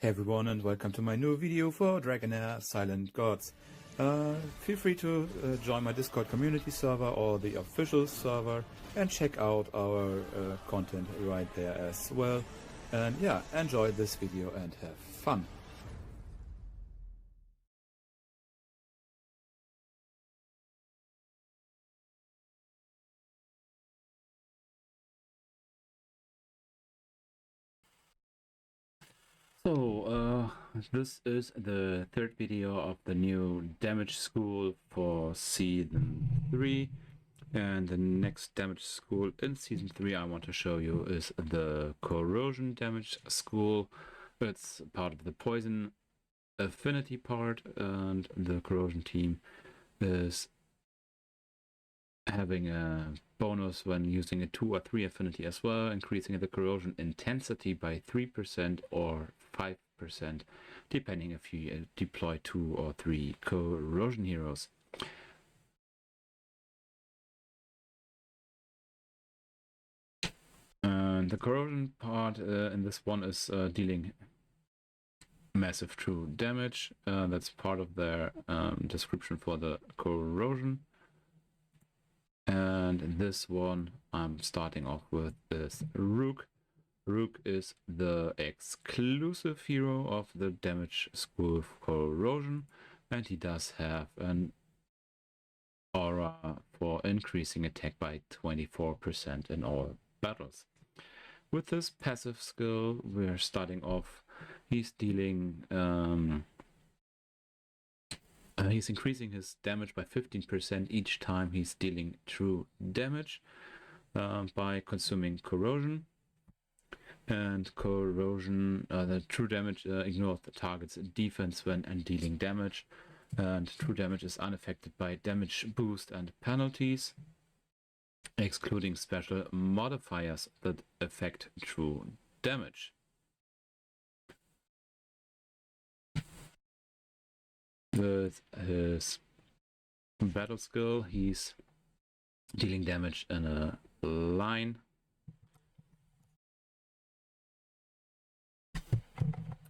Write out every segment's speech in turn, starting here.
Hey everyone, and welcome to my new video for Dragonheir Silent Gods. Feel free to join my Discord community server or the official server and check out our content right there as well. And yeah, enjoy this video and have fun. So, this is the third video of the new damage school for Season 3. And the next damage school in Season 3 I want to show you is the Corrosion damage school. It's part of the Poison affinity part, and the Corrosion team is having a bonus when using a 2 or 3 affinity as well, increasing the corrosion intensity by 3% or 5%, depending if you deploy 2 or 3 corrosion heroes. And the corrosion part in this one is dealing massive true damage. That's part of their description for the corrosion. And this one I'm starting off with is Rook. Rook is the exclusive hero of the damage school Corrosion, and he does have an aura for increasing attack by 24% in all battles. With this passive skill, we're starting off, he's dealing he's increasing his damage by 15% each time he's dealing true damage by consuming corrosion. And corrosion, the true damage ignores the target's defense when dealing damage, and true damage is unaffected by damage boost and penalties, excluding special modifiers that affect true damage. With his battle skill, he's dealing damage in a line.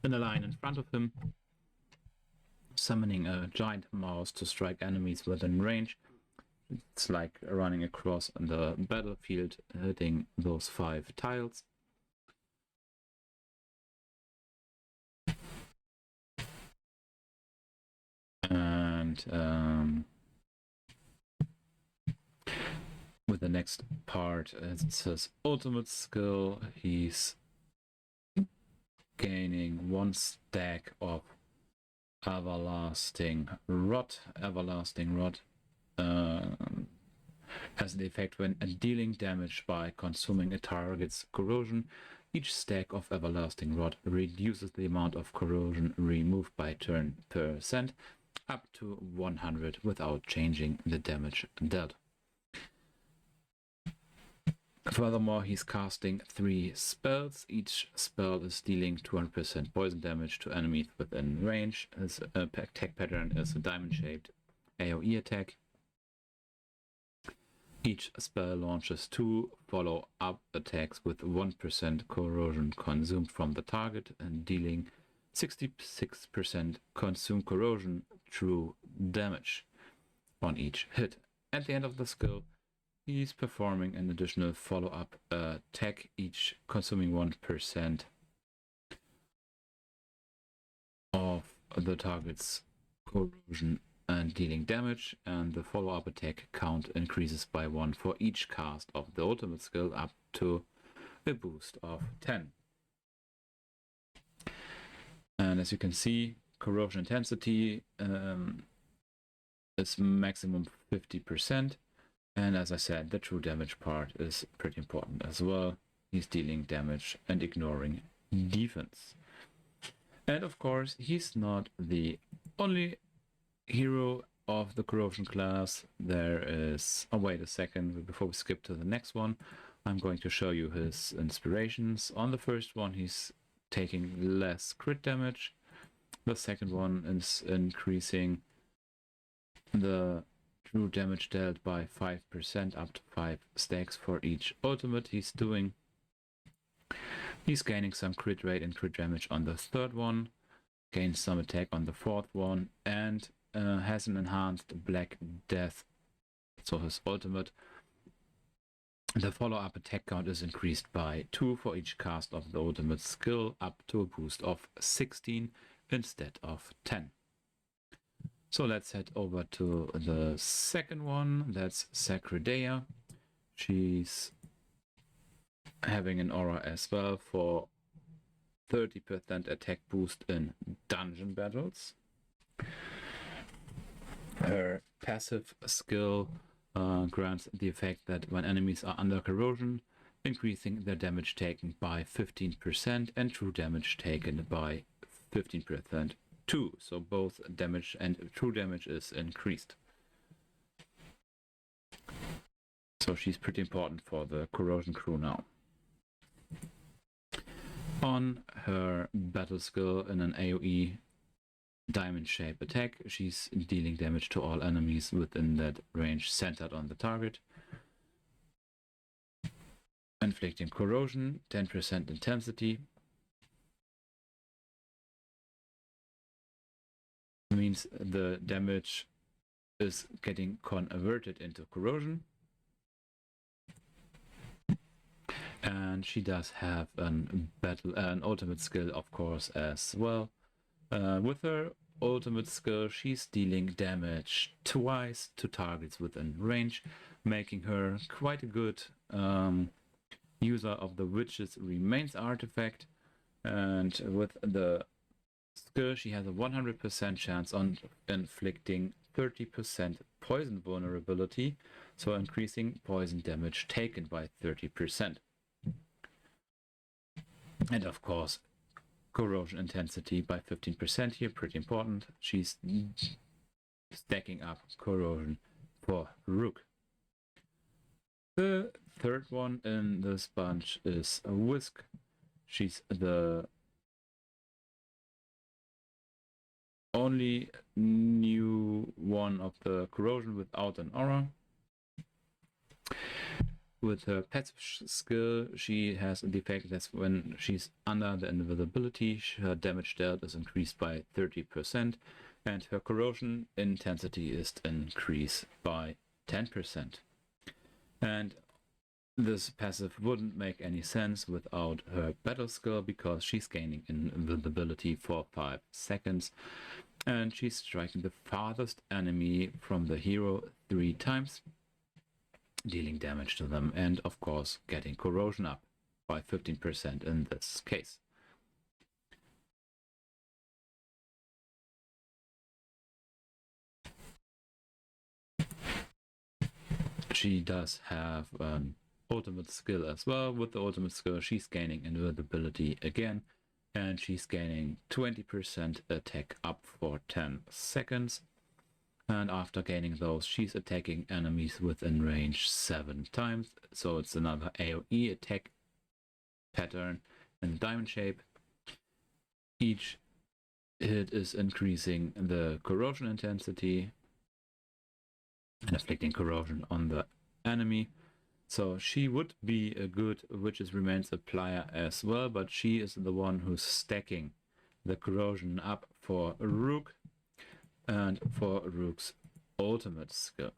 In a line in front of him, summoning a giant mouse to strike enemies within range. It's like running across the battlefield, hitting those 5 tiles. And with the next part, it's his ultimate skill. He's gaining 1 stack of Everlasting Rod. Everlasting Rod has the effect when dealing damage by consuming a target's corrosion. Each stack of Everlasting Rod reduces the amount of corrosion removed by 10% up to 100 without changing the damage dealt. Furthermore, he's casting 3 spells. Each spell is dealing 200% poison damage to enemies within range. His attack pattern is a diamond-shaped AoE attack. Each spell launches 2 follow-up attacks with 1% corrosion consumed from the target and dealing 66% consumed corrosion true damage on each hit. At the end of the skill, he's performing an additional follow-up attack, each consuming 1% of the target's corrosion and dealing damage, and the follow-up attack count increases by 1 for each cast of the ultimate skill up to a boost of 10. And as you can see, corrosion intensity is maximum 50%. And as I said, the true damage part is pretty important as well. He's dealing damage and ignoring defense. And of course, he's not the only hero of the Corrosion class. There is... oh, wait a second. Before we skip to the next one, I'm going to show you his inspirations. On the first one, he's taking less crit damage. The second one is increasing the true damage dealt by 5% up to 5 stacks for each ultimate he's doing. He's gaining some crit rate and crit damage on the third one, gains some attack on the fourth one, and has an enhanced Black Death, so his ultimate. The follow-up attack count is increased by 2 for each cast of the ultimate skill, up to a boost of 16 instead of 10. So let's head over to the second one, that's Sacredea. She's having an aura as well for 30% attack boost in dungeon battles. Her passive skill grants the effect that when enemies are under corrosion, increasing their damage taken by 15% and true damage taken by 15% too. So both damage and true damage is increased. So she's pretty important for the corrosion crew now. On her battle skill in an AoE diamond shape attack, she's dealing damage to all enemies within that range centered on the target. Inflicting corrosion, 10% intensity. Means the damage is getting converted into corrosion. And she does have an ultimate skill, of course, as well. With her ultimate skill, she's dealing damage twice to targets within range, making her quite a good user of the Witch's Remains artifact. And with the skill, she has a 100% chance on inflicting 30% poison vulnerability, so increasing poison damage taken by 30%. And of course, corrosion intensity by 15% here, pretty important. She's stacking up corrosion for Rook. The third one in this bunch is a Whisk. She's the only new one of the corrosion without an aura. With her passive skill, she has the effect that when she's under the invisibility, her damage dealt is increased by 30%, and her corrosion intensity is increased by 10%. And this passive wouldn't make any sense without her battle skill, because she's gaining invisibility for 5 seconds, and she's striking the farthest enemy from the hero 3 times, dealing damage to them, and of course getting corrosion up by 15% in this case. She does have an ultimate skill as well. With the ultimate skill, she's gaining invisibility again, and she's gaining 20% attack up for 10 seconds. And after gaining those, she's attacking enemies within range 7 times. So it's another AoE attack pattern in diamond shape. Each hit is increasing the corrosion intensity and inflicting corrosion on the enemy. So she would be a good Witch's Remains applier as well, but she is the one who's stacking the corrosion up for Rook and for Rook's ultimate skill.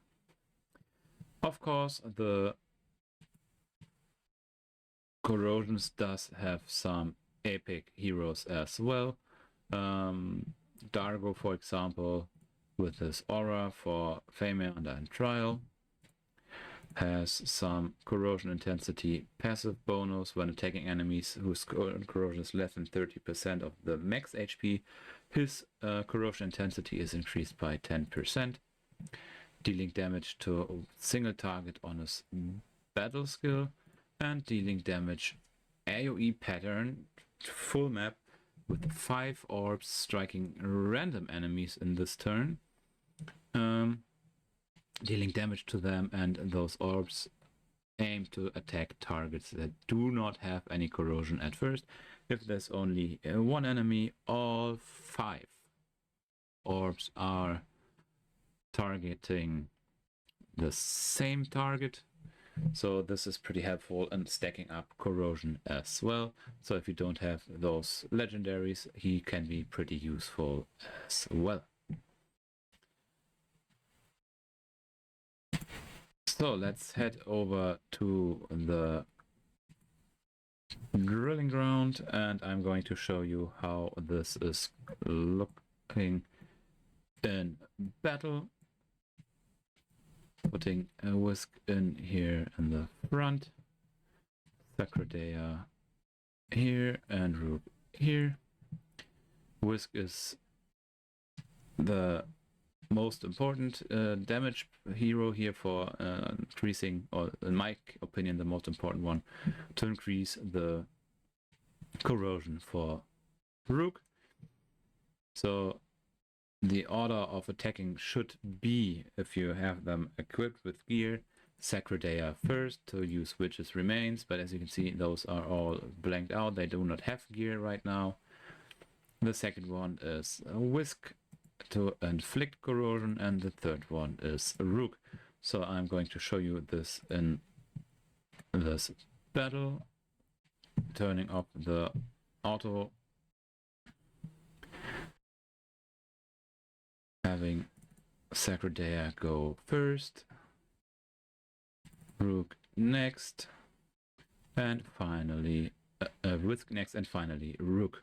Of course, the corrosions does have some epic heroes as well. Dargo, for example, with his aura for Fame and Trial, has some corrosion intensity passive bonus when attacking enemies whose corrosion is less than 30% of the max HP. His corrosion intensity is increased by 10%, dealing damage to a single target on his battle skill, and dealing damage AoE pattern full map with 5 orbs striking random enemies in this turn, dealing damage to them, and those orbs aim to attack targets that do not have any corrosion at first. If there's only one enemy, all 5 orbs are targeting the same target, So this is pretty helpful in stacking up corrosion as well. So if you don't have those legendaries, he can be pretty useful as well. So let's head over to the drilling ground, and I'm going to show you how this is looking in battle. Putting a whisk in here in the front, Sacredea here, and Rook here. Whisk is the most important damage hero here for increasing, or in my opinion, the most important one, to increase the corrosion for Rook. So the order of attacking should be, if you have them equipped with gear, Sacredea first to use Witch's Remains, but as you can see, those are all blanked out. They do not have gear right now. The second one is Whisk to inflict corrosion, and the third one is Rook. So I'm going to show you this in this battle, turning off the auto, having Sacredea go first, Rook next, and finally Whisk next, and finally Rook.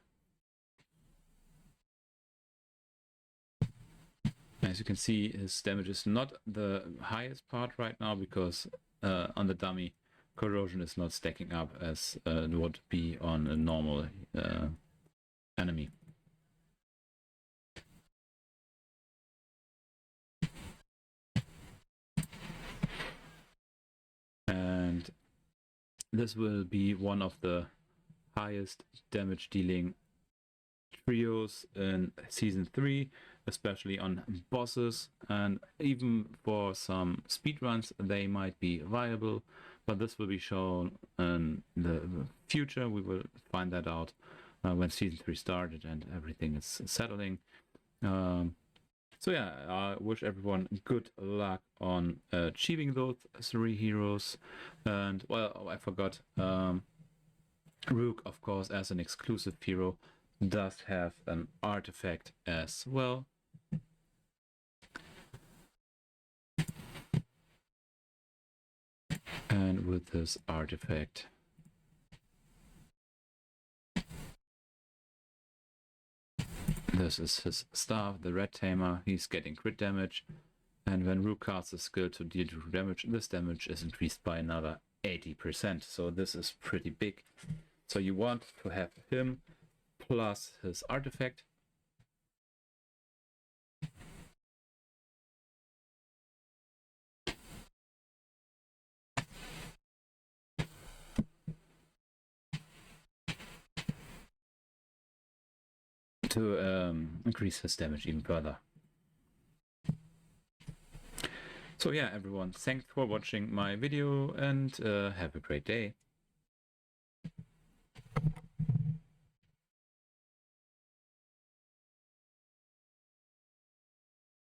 As you can see, his damage is not the highest part right now because on the dummy, corrosion is not stacking up as it would be on a normal enemy. And this will be one of the highest damage dealing trios in Season 3, especially on bosses, and even for some speedruns they might be viable, but this will be shown in the future. We will find that out when Season 3 started and everything is settling. So yeah, I wish everyone good luck on achieving those 3 heroes. And well, I forgot, Rook, of course, as an exclusive hero, does have an artifact as well. And with this artifact, this is his staff, the Red Tamer. He's getting crit damage, and when Rook casts a skill to deal true damage, this damage is increased by another 80%. So this is pretty big. So you want to have him plus his artifact. To increase his damage even further. So yeah, everyone, thanks for watching my video, and have a great day.